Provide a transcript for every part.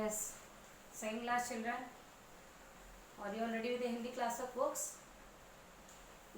Yes. Second class children, are you all ready with the Hindi class of books?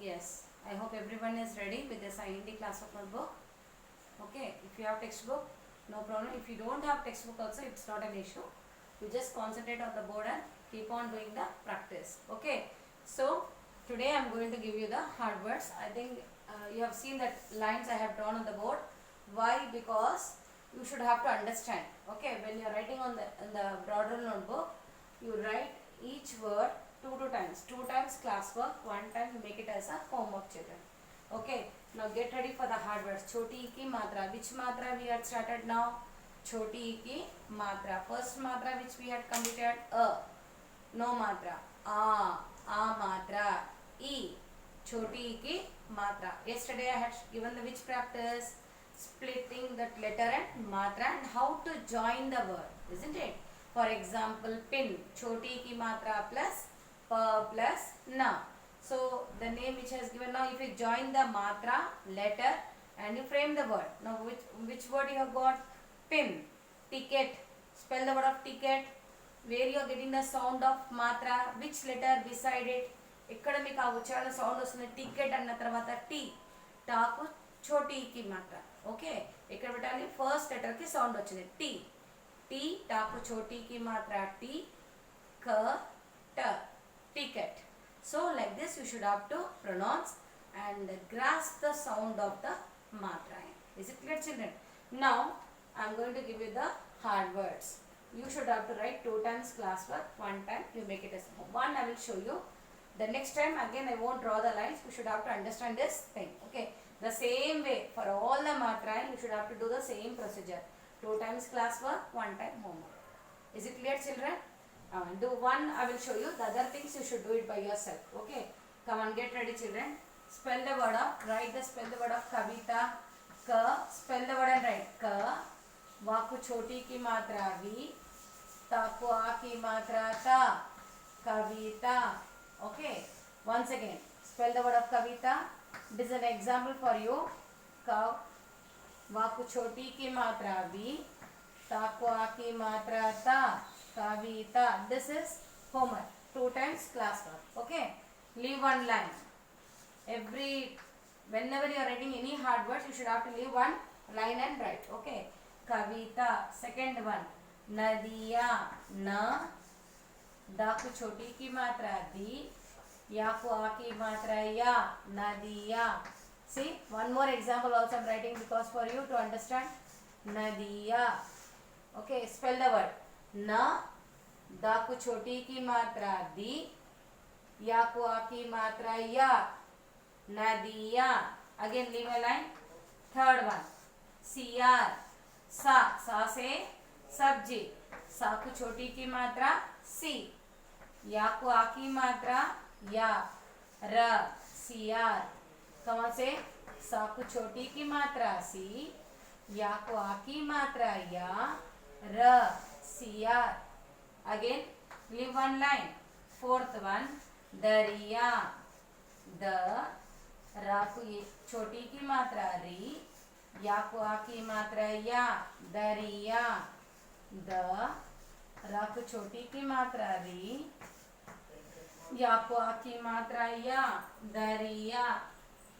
Yes. I hope everyone is ready with the Hindi class of notebook. Okay. If you have textbook, no problem. If you don't have textbook also, it's not an issue. You just concentrate on the board and keep on doing the practice. Okay. So today I am going to give you the hard words. I think you have seen that lines I have drawn on the board. Why? Because you should have to understand. Okay, when you are writing on the broader notebook, you write each word two times classwork, one time you make it as a homework, children. Okay, now get ready for the hard words. Choti e ki matra. Which matra we had started now? Choti e ki matra. First matra which we had completed, no matra. A matra. E, choti e ki matra. Yesterday I had given the which practice? Splitting that letter and matra and how to join the word, isn't it? For example, pin, choti ki matra plus pa plus na. So the name which has given, now if you join the matra, letter and you frame the word. Now which word you have got? Pin. Ticket. Spell the word of ticket. Where you are getting the sound of matra, which letter beside it? ఇక్కడ మీకు ఆ ఉచ్చారణ sound వస్తుంది. Ticket అన్న తర్వాత tea, talk చోటీకి మాత్ర. Okay, ఇక్కడ పెట్టాలి ఫస్ట్ లెటర్ కి సౌండ్ వచ్చింది టీ. టీ టాకు చోటీకి మాత్ర టీ, క ట, ticket. So like this you should have to pronounce and grasp the sound of the matra. Is it clear, children? Now I am going to give you the hard words. You should have to write 2 times classwork, 1 time you make it as one. I will show you. The next time again I won't draw the lines. You should have to understand this thing. Okay, the same way for all the matra you should have to do the same procedure. 2 times classwork, 1 time homework. Is it clear, children? Do one, I will show you. The other things you should do it by yourself. Okay, come on, get ready, children. Spell the word of, write the spell the word of Kavita. Ka, spell the word and write ka. Vaku choti ki matra vi, taku a ki matra ta, Kavita. Okay, once again spell the word of Kavita. This is an example for you. Ka, vaku choti ki matra vi, taku a ki matra ta, Kavita. This is homework. 2 times classwork. Okay, leave one line. Whenever you are writing any hard words, you should have to leave one line and write. Okay, Kavita. Second one, Nadiya. Na, daku choti ki matra di, yaku a ki matra ya, Nadiya. See, one more example also I am writing because for you to understand. Nadiya. Okay, spell the word. Na, daku choti ki matra di, yaku a ki matra ya, Nadiya. Again leave a line. Third one, Siyar. Sa, sa se sabji, saku choti ki matra si, yaku a ki matra ya, ra, siyar. Come on, say saku choti ki matra si, yaku a ki matra ya, ra, siyar. Again leave one line. Fourth one, Dariya. Da, raku choti ki matra ri, yaku a ki matra ya, Dariya. Da, raku choti ki matra ri, yaku a ki matra ya, Dariya.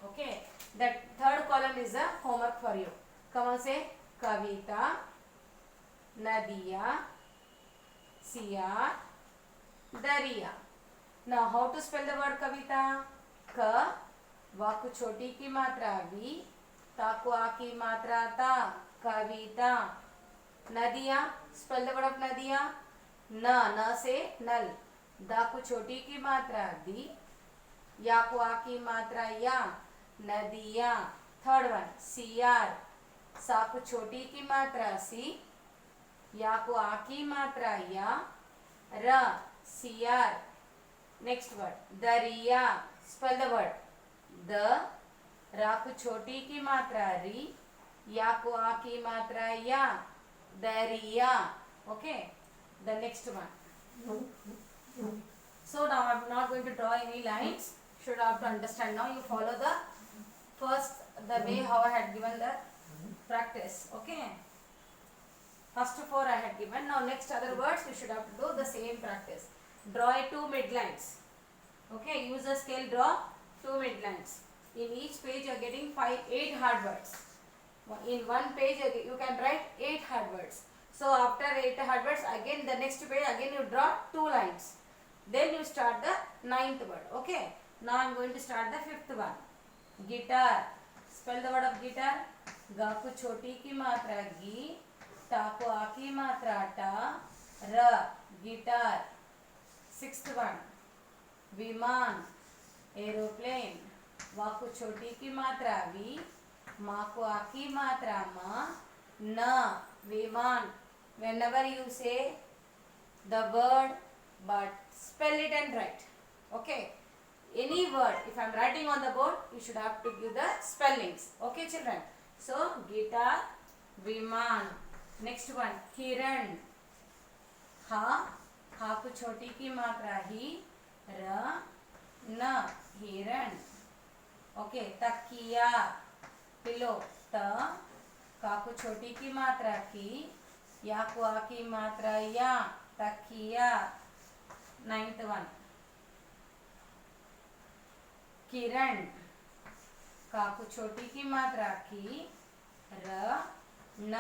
Okay, that third column is a homework for you. Come on, say Kavita, Nadiya, Siyar, Dariya. Now how to spell the word Kavita? Ka, vaku choti ki matra vi, taku a ki matra ta, Kavita. Nadiya, spell the word of Nadiya. Na, na se nal, daku choti ki matra di, yaku a ki matra ya, Nadiya. Third one, Siyar. Saku choti ki matra si, yaku a ki matra ya, ra, siyar. Next word, Dariya. Spell the word. Da, raku choti ki matra ri, yaku a ki matra ya, Dariya. Okay, the next one. So now I am not going to draw any lines. Should have to understand. Now you follow the first, the way how I had given the practice. Okay, First four I had given. Now next other words you should have to do the same practice. Draw two midlines. Okay, use a scale, draw two midlines. In each page you are getting 8 hard words. In one page you can write 8 hard words. So after 8 hard words, again the next page again you draw 2 lines. Then you start the 9th word. Okay. Now I am going to start the 5th one. Guitar. Spell the word of guitar. गा को छोटी की मात्रा गी, टा को आ की मात्रा टा, र. गिटार. 6th one. विमान. एरोप्लेन. वा को छोटी की मात्रा वी, मा को आ की मात्रा मा, न. विमान. Whenever you say the word, but spell it and write. Okay. Any word, if I am writing on the board, you should have to give the spellings. Okay, children. So guitar, viman. Next one, hiran. हा को छोटी की मात्रा ही, र, न. हिरण. Okay. तकिया. Pillow. त. का को छोटी की मात्रा की, या को आ की मात्रा या, तकिया. 9th one. किरण. का को छोटी की मात्रा की, र, न.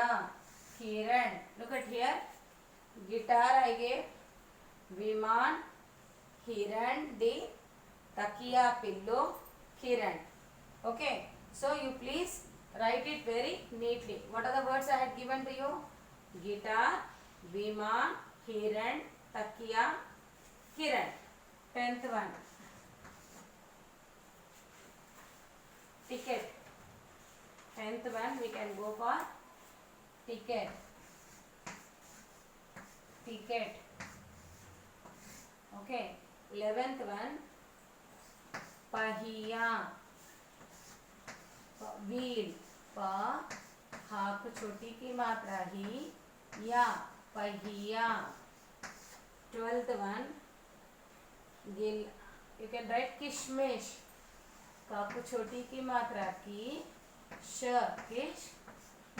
किरण. Look at here. Guitar I gave, viman, hiran, the, takiya, pillow, kiran. Okay. So you please write it very neatly. What are the words I had given to you? Guitar, viman, hiran, takiya, kiran. 10th one. Ticket. 10th one we can go for ticket. Ticket. Okay. 11th one. पहिया. wheel. प. हा को छोटी की मात्रा ही, या, पहिया. 12th one. Gill. You can write किशमिश. का को छोटी की मात्रा की, श. किश.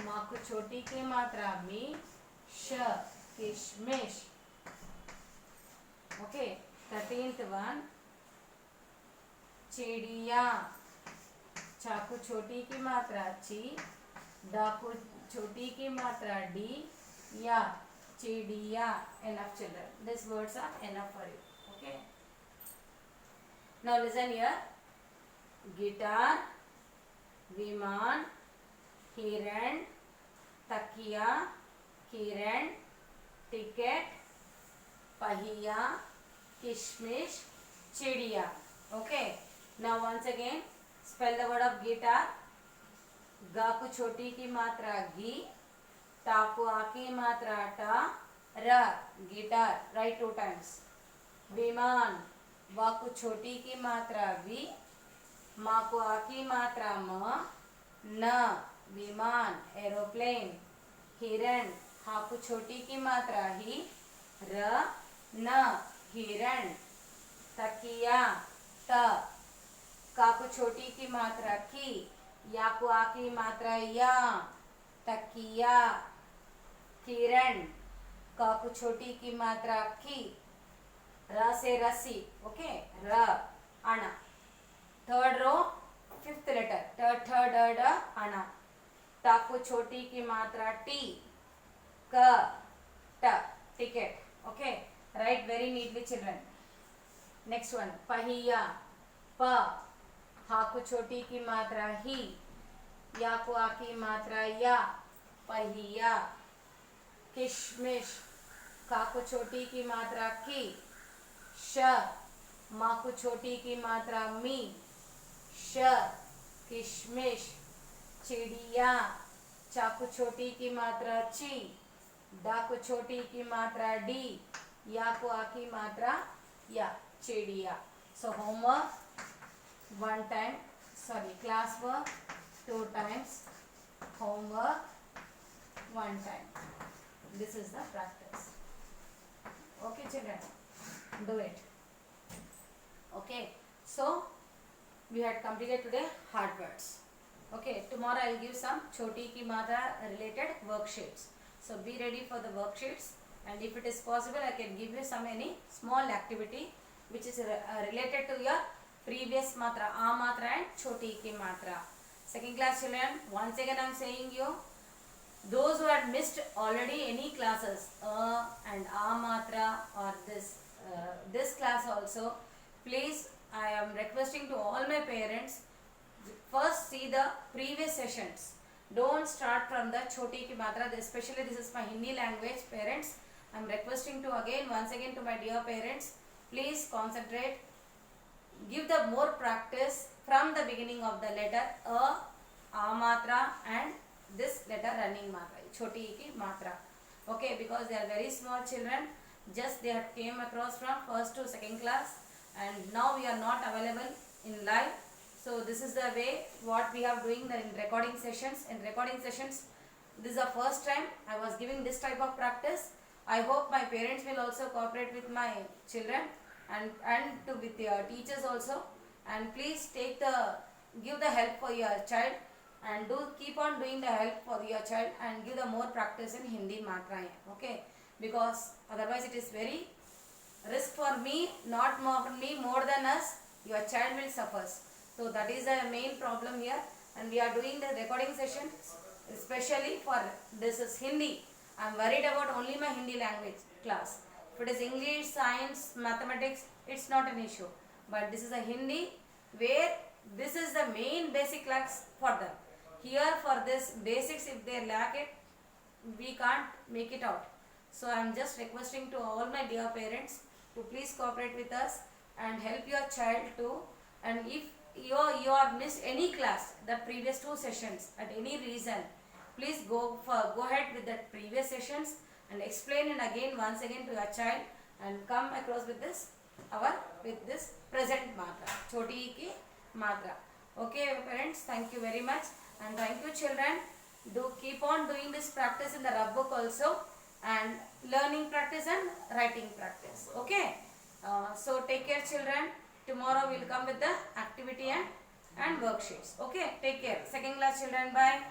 मा को छोटी की मात्रा मी, श. किशमिश. Okay. 13th one. चिड़िया. चा को छोटी की मात्रा ची, डा को छोटी की मात्रा डी, या, चिड़िया. Enough children. These words are enough for you. Okay. Now listen here. Guitar, विमान, हिरण, तकिया, किरण, टिकट, पहिया, किशमिश, चिड़िया. Okay. Now once again spell the word of guitar. गा को छोटी की मात्रा गी, टा को आ की मात्रा टा, र. गिटार. Write 2 times. विमान. वा को छोटी की मात्रा वी, मा को आ की मात्रा म, न. विमान. एरोप्लेन. हिरण. हा को छोटी की मात्रा ही, र, न. हिरण. तकिया. त. का को छोटी की मात्रा की, या को आ की मात्रा या, तकिया. किरण. का को छोटी की मात्रा की, र से रसी. ओके. र. अणा. Third row, 5th letter. ठ, ड, अणा. ता को छोटी की मात्रा टी, क, ट. Ticket. Okay. Write very neatly children. Next one. पहिया. प. हा को छोटी की मात्रा ही, या को आ की मात्रा या, पहिया. किशमिश. का को छोटी की मात्रा की, श. मा को छोटी की मात्रा मी, श. किशमिश. चिड़िया. चा को छोटी की मात्रा ची, डा को छोटी की मात्रा डी, या को आ की मात्रा या, चिड़िया. So homework 1 time, sorry, class work 2 times, homework 1 time. This is the practice. Okay children, do it. Okay, so we had completed today hard words. Okay, tomorrow I will give some choti ki matra related worksheets. So be ready for the worksheets, and if it is possible I can give you some any small activity which is related to your previous matra, a matra and choti ki matra. Second class children, once again I am saying you, those who had missed already any classes and a matra or this class also, please I am requesting to all my parents, first see the previous sessions. Don't start from the choti ki matra, especially this is my Hindi language. Parents, I am requesting to once again to my dear parents, please concentrate, give the more practice from the beginning of the letter a matra and this letter running matra, choti ki matra. Okay, because they are very small children, just they had came across from first to second class, and now we are not available in live. So this is the way what we are doing in recording sessions. In recording sessions, this is the first time I was giving this type of practice. I hope my parents will also cooperate with my children and with your teachers also. And please give the help for your child, and keep on doing the help for your child, and give the more practice in Hindi matra. Okay, because otherwise it is very risk for me, not more than us. Your child will suffer. So that is the main problem here, and we are doing the recording session especially for this is Hindi. I am worried about only my Hindi language class. If it is English, science, mathematics, it's not an issue. But this is a Hindi where this is the main basic class for them. Here for this basics, if they lack it, we can't make it out. So I am just requesting to all my dear parents to please cooperate with us and help your child too. And if you have missed any class, the previous 2 sessions at any reason, please go ahead with the previous sessions and explain it again once again to your child, and come across with this present matra, choti ki matra. Okay parents, thank you very much, and thank you children. Do keep on doing this practice in the rub book also, and learning practice and writing practice. Okay, so take care children. Tomorrow we will come with the activity and worksheets. Okay, take care. Second class children, bye.